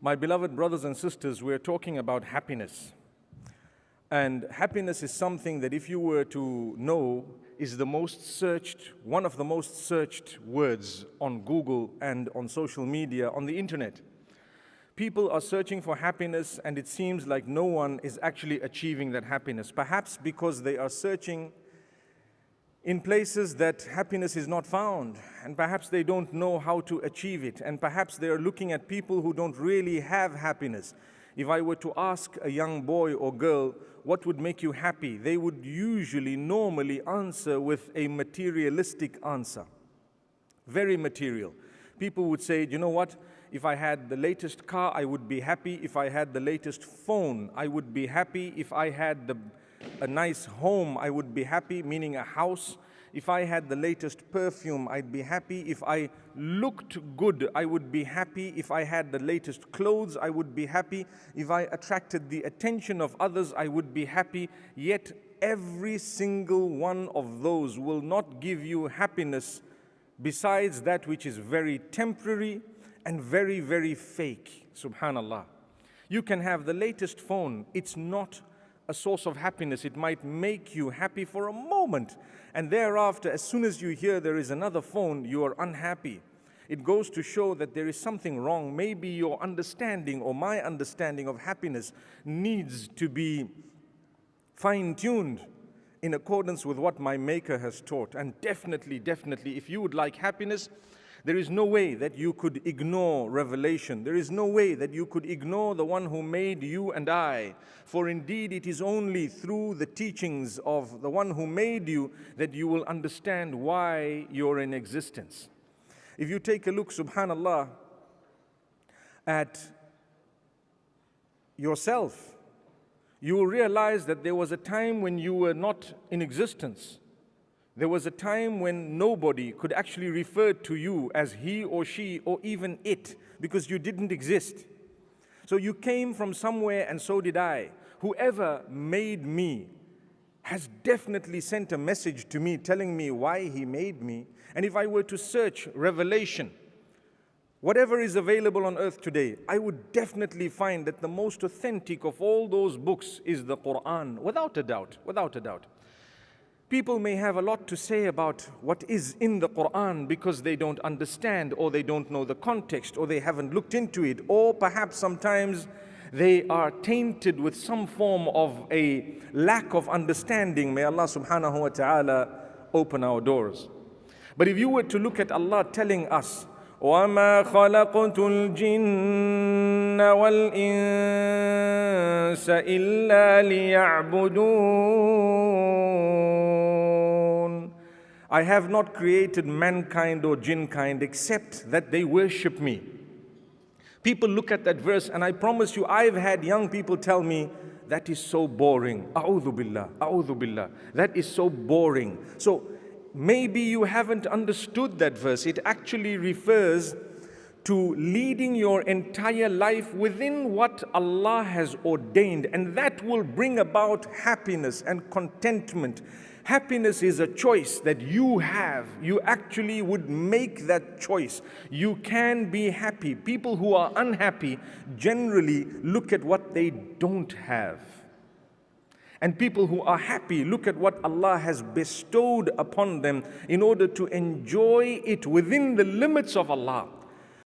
My beloved brothers and sisters, we're talking about happiness. And happiness is something that, if you were to know, is one of the most searched words on Google and on social media, on the internet. People are searching for happiness, and it seems like no one is actually achieving that happiness. Perhaps because they are searching in places that happiness is not found, and perhaps they don't know how to achieve it, and perhaps they are looking at people who don't really have happiness. If I were to ask a young boy or girl, what would make you happy? They would normally answer with a materialistic answer. Very material. People would say, you know what? If I had the latest car, I would be happy. If I had the latest phone, I would be happy. If I had a nice home, I would be happy, meaning a house. If I had the latest perfume, I'd be happy. If I looked good, I would be happy. If I had the latest clothes, I would be happy. If I attracted the attention of others, I would be happy. Yet every single one of those will not give you happiness besides that which is very temporary and very, very fake. Subhanallah. You can have the latest phone. It's not a source of happiness. It might make you happy for a moment, and thereafter, as soon as you hear there is another phone, you are unhappy. It goes to show that there is something wrong. Maybe your understanding or my understanding of happiness needs to be fine-tuned in accordance with what my Maker has taught. And definitely, if you would like happiness, there is no way that you could ignore revelation. There is no way that you could ignore the one who made you and I. For indeed, it is only through the teachings of the one who made you that you will understand why you're in existence. If you take a look, subhanallah, at yourself, you will realize that there was a time when you were not in existence. There was a time when nobody could actually refer to you as he or she or even it, because you didn't exist. So you came from somewhere, and so did I. Whoever made me has definitely sent a message to me telling me why he made me. And if I were to search revelation, whatever is available on earth today, I would definitely find that the most authentic of all those books is the Quran, without a doubt, without a doubt. People may have a lot to say about what is in the Quran because they don't understand, or they don't know the context, or they haven't looked into it, or perhaps sometimes they are tainted with some form of a lack of understanding. May Allah subhanahu wa ta'ala open our doors. But if you were to look at Allah telling us, وَمَا خَلَقْتُ الْجِنَّ وَالْإِنسَ إِلَّا لِيَعْبُدُونَ, I have not created mankind or jinnkind except that they worship me. People look at that verse, and I promise you, I've had young people tell me, that is so boring. A'udhu billah, a'udhu billah. That is so boring. So maybe you haven't understood that verse. It actually refers to leading your entire life within what Allah has ordained, and that will bring about happiness and contentment. Happiness is a choice that you have. You actually would make that choice. You can be happy. People who are unhappy generally look at what they don't have. And people who are happy look at what Allah has bestowed upon them in order to enjoy it within the limits of Allah.